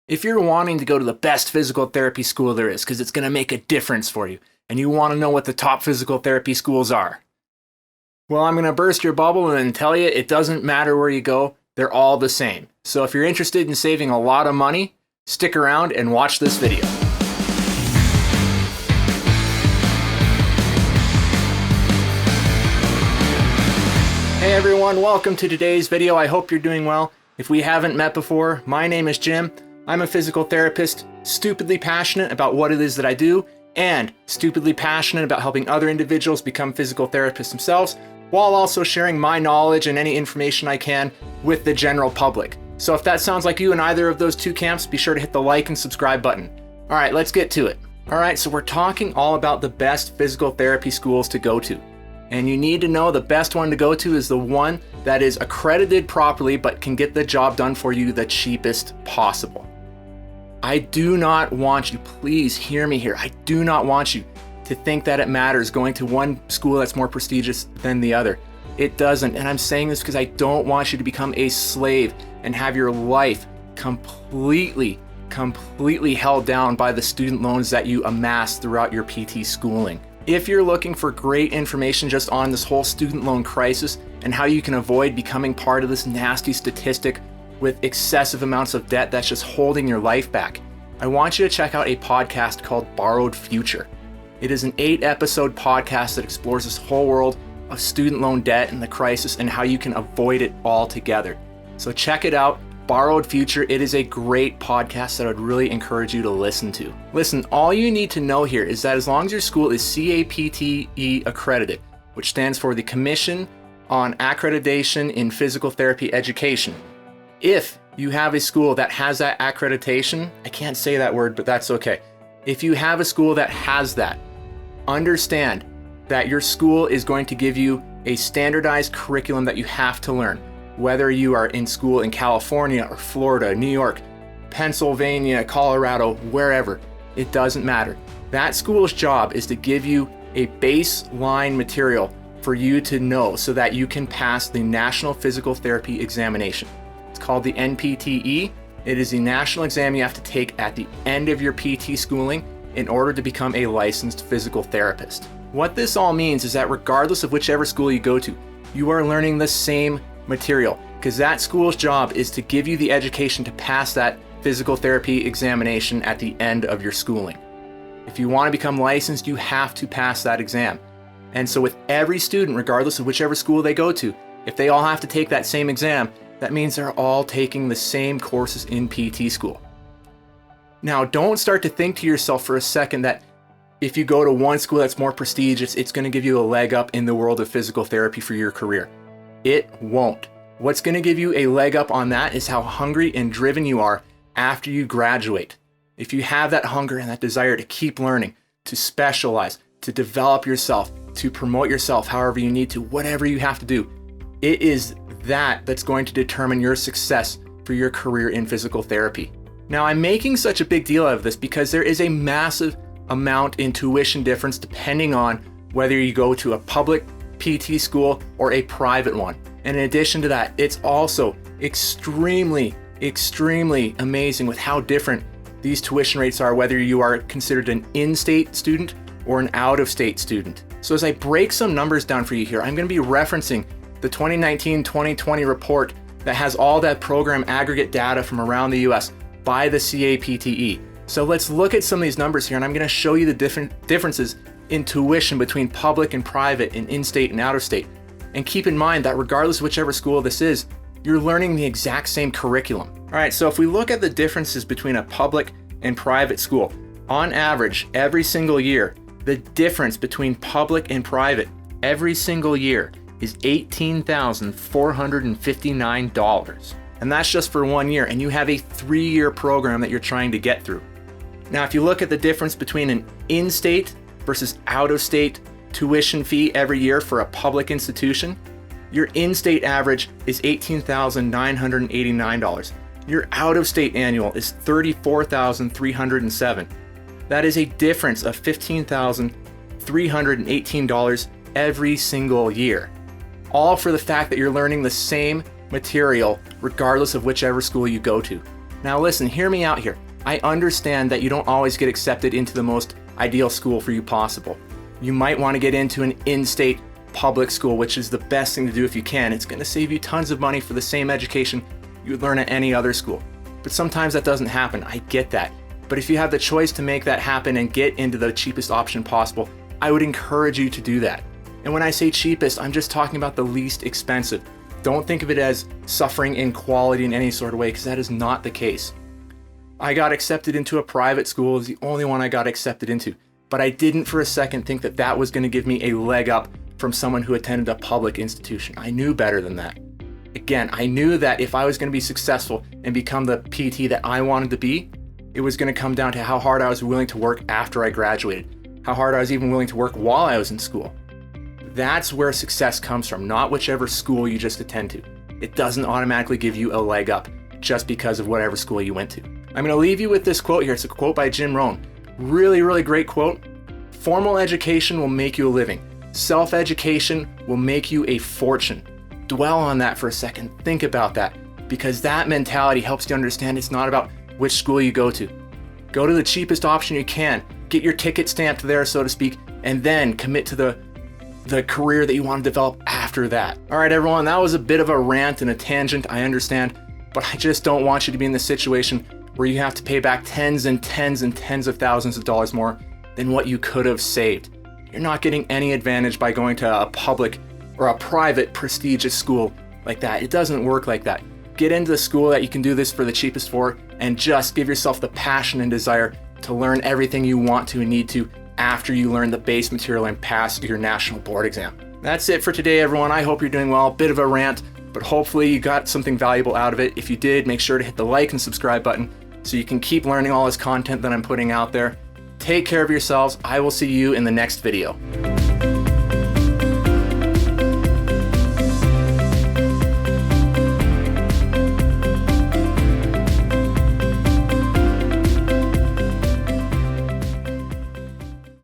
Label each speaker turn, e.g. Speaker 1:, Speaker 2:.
Speaker 1: If you're wanting to go to the best physical therapy school there is, because it's going to make a difference for you, and you want to know what the top physical therapy schools are, well, I'm going to burst your bubble and tell you it doesn't matter where you go, they're all the same. So if you're interested in saving a lot of money, stick around and watch this video. Hey everyone, welcome to today's video. I hope you're doing well. If we haven't met before, my name is Jim. I'm a physical therapist, stupidly passionate about what it is that I do, and stupidly passionate about helping other individuals become physical therapists themselves, while also sharing my knowledge and any information I can with the general public. So if that sounds like you in either of those two camps, be sure to hit the like and subscribe button. All right, let's get to it. All right, so we're talking all about the best physical therapy schools to go to. And you need to know the best one to go to is the one that is accredited properly but can get the job done for you the cheapest possible. I do not want you, please hear me here, I do not want you to think that it matters going to one school that's more prestigious than the other. It doesn't, and I'm saying this because I don't want you to become a slave and have your life completely held down by the student loans that you amass throughout your PT schooling. If you're looking for great information just on this whole student loan crisis and how you can avoid becoming part of this nasty statistic with excessive amounts of debt that's just holding your life back, I want you to check out a podcast called Borrowed Future. It is an 8-episode podcast that explores this whole world of student loan debt and the crisis and how you can avoid it altogether. So check it out, Borrowed Future. It is a great podcast that I would really encourage you to listen to. Listen, all you need to know here is that as long as your school is CAPTE accredited, which stands for the Commission on Accreditation in Physical Therapy Education, if you have a school that has that accreditation, I can't say that word, but that's okay. If you have a school that has that, understand that your school is going to give you a standardized curriculum that you have to learn. Whether you are in school in California or Florida, New York, Pennsylvania, Colorado, wherever, it doesn't matter. That school's job is to give you a baseline material for you to know so that you can pass the National Physical Therapy Examination. It's called the NPTE. It is the national exam you have to take at the end of your PT schooling in order to become a licensed physical therapist. What this all means is that regardless of whichever school you go to, you are learning the same material because that school's job is to give you the education to pass that physical therapy examination at the end of your schooling. If you want to become licensed, you have to pass that exam. And so with every student, regardless of whichever school they go to, if they all have to take that same exam, that means they're all taking the same courses in PT school. Now, don't start to think to yourself for a second that if you go to one school that's more prestigious, it's going to give you a leg up in the world of physical therapy for your career. It won't. What's going to give you a leg up on that is how hungry and driven you are after you graduate. If you have that hunger and that desire to keep learning, to specialize, to develop yourself, to promote yourself however you need to, whatever you have to do, it is that's going to determine your success for your career in physical therapy. Now, I'm making such a big deal out of this because there is a massive amount in tuition difference depending on whether you go to a public PT school or a private one. And in addition to that, it's also extremely amazing with how different these tuition rates are, whether you are considered an in-state student or an out-of-state student. So as I break some numbers down for you here, I'm going to be referencing the 2019-2020 report that has all that program aggregate data from around the US by the CAPTE. So let's look at some of these numbers here, and I'm going to show you the different differences in tuition between public and private and in-state and out-of-state. And keep in mind that regardless of whichever school this is, you're learning the exact same curriculum. All right, so if we look at the differences between a public and private school, on average, every single year, the difference between public and private every single year is $18,459. And that's just for 1 year, and you have a 3-year program that you're trying to get through. Now, if you look at the difference between an in-state versus out-of-state tuition fee every year for a public institution, your in-state average is $18,989. Your out-of-state annual is $34,307. That is a difference of $15,318 every single year. All for the fact that you're learning the same material regardless of whichever school you go to. Now listen, hear me out here. I understand that you don't always get accepted into the most ideal school for you possible. You might want to get into an in-state public school, which is the best thing to do if you can. It's going to save you tons of money for the same education you would learn at any other school. But sometimes that doesn't happen. I get that. But if you have the choice to make that happen and get into the cheapest option possible, I would encourage you to do that. And when I say cheapest, I'm just talking about the least expensive. Don't think of it as suffering in quality in any sort of way, because that is not the case. I got accepted into a private school. It was the only one I got accepted into. But I didn't for a second think that that was going to give me a leg up from someone who attended a public institution. I knew better than that. Again, I knew that if I was going to be successful and become the PT that I wanted to be, it was going to come down to how hard I was willing to work after I graduated, how hard I was even willing to work while I was in school. That's where success comes from, not whichever school you just attend to. It doesn't automatically give you a leg up just because of whatever school you went to. I'm going to leave you with this quote here. It's a quote by Jim Rohn. Really, really great quote. Formal education will make you a living. Self-education will make you a fortune. Dwell on that for a second. Think about that, because that mentality helps you understand it's not about which school you go to. Go to the cheapest option you can. Get your ticket stamped there, so to speak, and then commit to the career that you want to develop after that. All right, everyone, that was a bit of a rant and a tangent, I understand, but I just don't want you to be in the situation where you have to pay back tens and tens and tens of thousands of dollars more than what you could have saved. You're not getting any advantage by going to a public or a private prestigious school like that. It doesn't work like that. Get into the school that you can do this for the cheapest for, and just give yourself the passion and desire to learn everything you want to and need to after you learn the base material and pass your national board exam. That's it for today, everyone. I hope you're doing well. Bit of a rant, but hopefully you got something valuable out of it. If you did, make sure to hit the like and subscribe button so you can keep learning all this content that I'm putting out there. Take care of yourselves. I will see you in the next video.